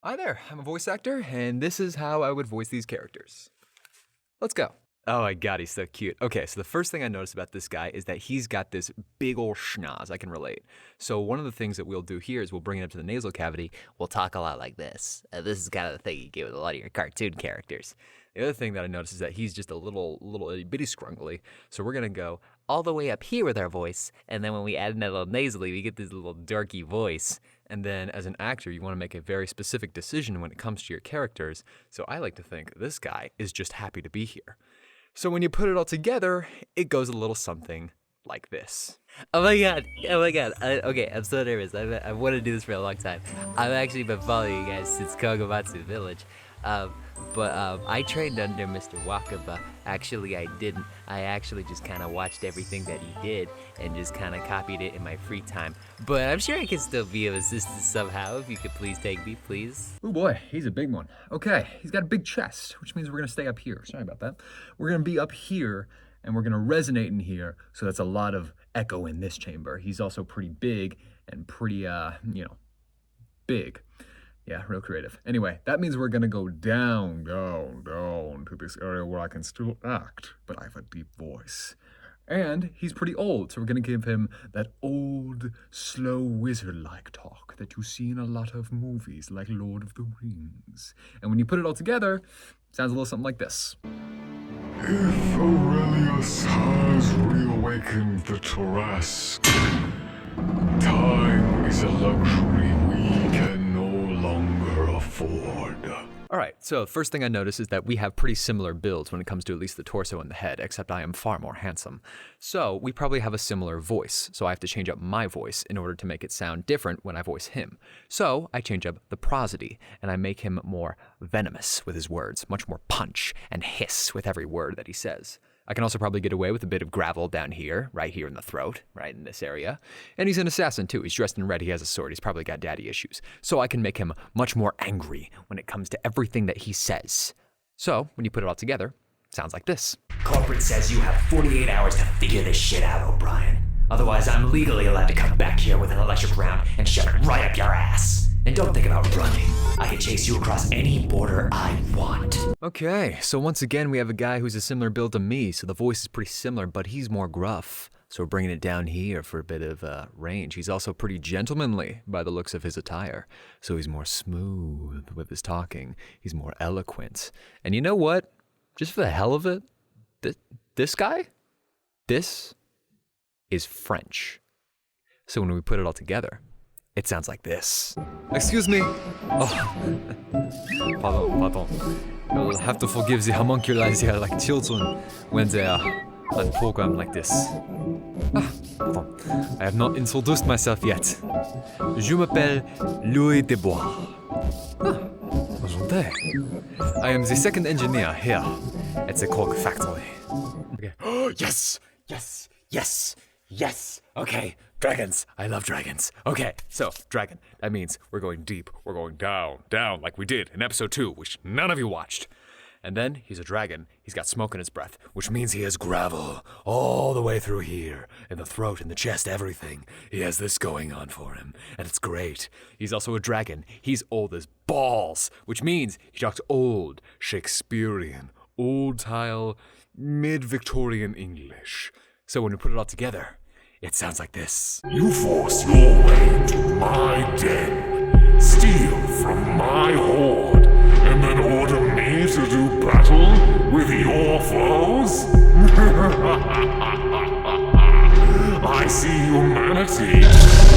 Hi there, I'm a voice actor, and this is how I would voice these characters. Let's go. Oh my god, he's so cute. Okay, so the first thing I noticed about this guy is that he's got this big ol' schnoz. I can relate. So one of the things that we'll do here is we'll bring it up to the nasal cavity. We'll talk a lot like this. This is kind of the thing you get with a lot of your cartoon characters. The other thing that I noticed is that he's just a little itty bitty scrungly. So we're gonna go all the way up here with our voice, and then when we add in that little nasally, we get this little darky voice. And then as an actor, you want to make a very specific decision when it comes to your characters. So I like to think this guy is just happy to be here. So when you put it all together, it goes a little something like this. Oh my god, okay, I'm so nervous. I wanted to do this for a long time. I've actually been following you guys since Kogamatsu Village. I trained under Mr. Wakaba. Actually, I didn't. I actually just kind of watched everything that he did and just kind of copied it in my free time. But I'm sure I can still be of assistance somehow. If you could please take me, please. Oh boy, he's a big one. Okay, he's got a big chest, which means we're gonna stay up here. Sorry about that. We're gonna be up here, and we're gonna resonate in here, so that's a lot of echo in this chamber. He's also pretty big and pretty, big. Yeah, real creative. Anyway, that means we're gonna go down to this area where I can still act, but I have a deep voice. And he's pretty old, so we're gonna give him that old, slow wizard-like talk that you see in a lot of movies like Lord of the Rings. And when you put it all together, it sounds a little something like this. If Aurelius has reawakened the Tarrasque, time is a luxury we can no longer afford. Alright, so first thing I notice is that we have pretty similar builds when it comes to at least the torso and the head, except I am far more handsome. So we probably have a similar voice, so I have to change up my voice in order to make it sound different when I voice him. So I change up the prosody, and I make him more venomous with his words, much more punch and hiss with every word that he says. I can also probably get away with a bit of gravel down here, right here in the throat, right in this area. And he's an assassin too. He's dressed in red, he has a sword, he's probably got daddy issues. So I can make him much more angry when it comes to everything that he says. So when you put it all together, it sounds like this. Corporate says you have 48 hours to figure this shit out, O'Brien. Otherwise, I'm legally allowed to come back here with an electric round and shove it right up your ass. And don't think about running. I can chase you across any border I want. Okay, so once again, we have a guy who's a similar build to me, so the voice is pretty similar, but he's more gruff. So we're bringing it down here for a bit of range. He's also pretty gentlemanly by the looks of his attire. So he's more smooth with his talking. He's more eloquent. And you know what? Just for the hell of it, this guy, this is French. So when we put it all together, it sounds like this. Excuse me. Oh, pardon. You'll have to forgive the homunculi here like children when they are on program like this. Pardon. I have not introduced myself yet. Je m'appelle Louis Desbois. Enchanté. I am the second engineer here at the cork factory. Okay. Oh, yes. Okay, dragons. I love dragons. Okay, so dragon. That means we're going deep. We're going down, like we did in episode 2, which none of you watched. And then he's a dragon. He's got smoke in his breath, which means he has gravel all the way through here, in the throat, in the chest, everything. He has this going on for him, and it's great. He's also a dragon. He's old as balls, which means he talks old Shakespearean, old-style, mid-Victorian English. So when we put it all together, it sounds like this. You force your way into my den, steal from my hoard, and then order me to do battle with your foes? I see humanity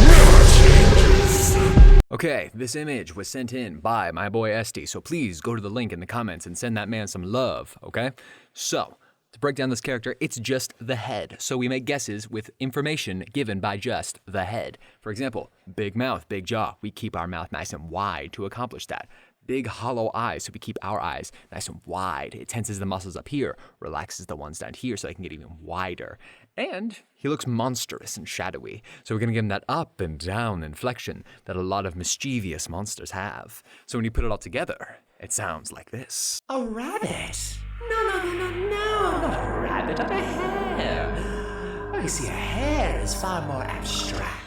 never changes. Okay, this image was sent in by my boy Esty, so please go to the link in the comments and send that man some love, okay? So, to break down this character, it's just the head. So we make guesses with information given by just the head. For example, big mouth, big jaw. We keep our mouth nice and wide to accomplish that. Big hollow eyes, so we keep our eyes nice and wide. It tenses the muscles up here, relaxes the ones down here so they can get even wider. And he looks monstrous and shadowy, so we're gonna give him that up and down inflection that a lot of mischievous monsters have. So when you put it all together, it sounds like this. A rabbit? No, not a rabbit, I'm a hare. Oh, you see, a hare is far more abstract.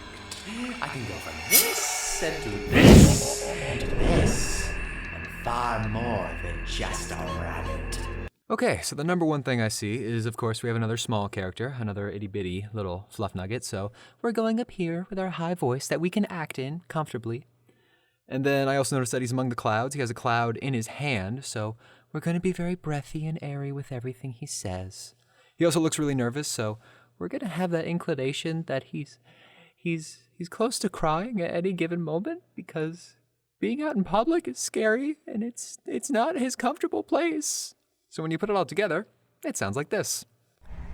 I can go from this and to this and to this. far more than just a rabbit. Okay, so the number one thing I see is, of course, we have another small character, another itty-bitty little fluff nugget, so we're going up here with our high voice that we can act in comfortably. And then I also noticed that he's among the clouds. He has a cloud in his hand, so we're going to be very breathy and airy with everything he says. He also looks really nervous, so we're going to have that inclination that he's close to crying at any given moment because being out in public is scary and it's not his comfortable place. So when you put it all together, it sounds like this.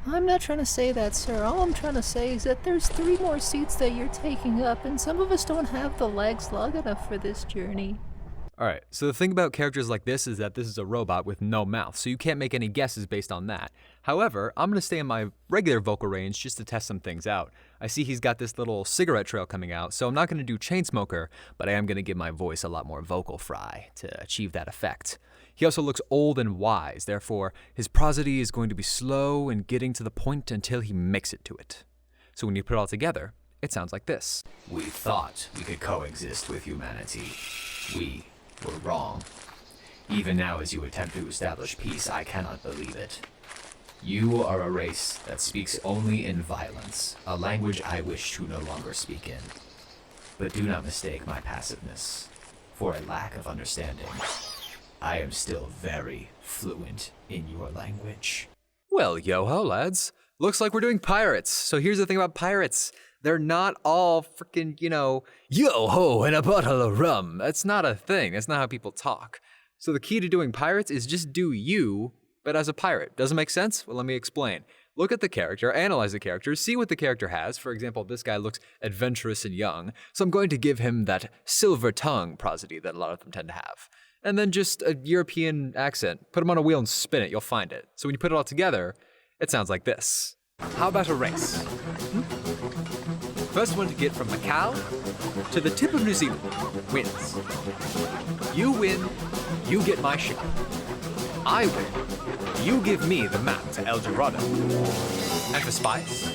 I'm not trying to say that, sir. All I'm trying to say is that there's 3 more seats that you're taking up, and some of us don't have the legs long enough for this journey. All right, so the thing about characters like this is that this is a robot with no mouth, so you can't make any guesses based on that. However, I'm going to stay in my regular vocal range just to test some things out. I see he's got this little cigarette trail coming out, so I'm not going to do Chainsmoker, but I am going to give my voice a lot more vocal fry to achieve that effect. He also looks old and wise, therefore his prosody is going to be slow and getting to the point until he makes it to it. So when you put it all together, it sounds like this. We thought we could coexist with humanity. We were wrong. Even now, as you attempt to establish peace, I cannot believe it. You are a race that speaks only in violence, a language I wish to no longer speak in. But do not mistake my passiveness for a lack of understanding. I am still very fluent in your language. Well, yo-ho, lads. Looks like we're doing pirates. So here's the thing about pirates. They're not all freaking, yo-ho and a bottle of rum. That's not a thing. That's not how people talk. So the key to doing pirates is just do you, but as a pirate. Doesn't make sense? Well, let me explain. Look at the character, analyze the character, see what the character has. For example, this guy looks adventurous and young, so I'm going to give him that silver tongue prosody that a lot of them tend to have. And then just a European accent. Put him on a wheel and spin it, you'll find it. So when you put it all together, it sounds like this. How about a race? First one to get from Macau to the tip of New Zealand wins. You win, you get my ship. I win, you give me the map to El Dorado. And for spice,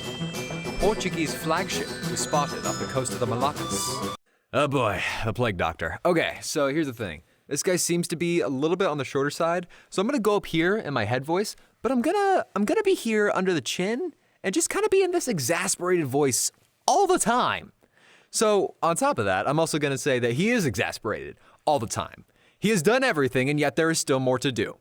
Portuguese flagship was spotted off the coast of the Moluccas. Oh boy, the plague doctor. Okay, so here's the thing. This guy seems to be a little bit on the shorter side, so I'm gonna go up here in my head voice, but I'm gonna be here under the chin and just kind of be in this exasperated voice all the time. So on top of that, I'm also gonna say that he is exasperated all the time. He has done everything and yet there is still more to do.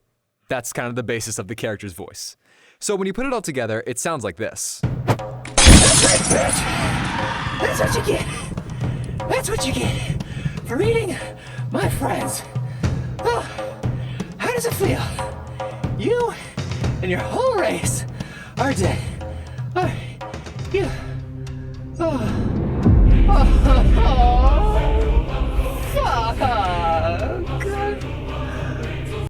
That's kind of the basis of the character's voice. So when you put it all together, it sounds like this. That's right, bitch. That's what you get. That's what you get for eating my friends. Oh, how does it feel? You and your whole race are dead. Oh, you. Oh.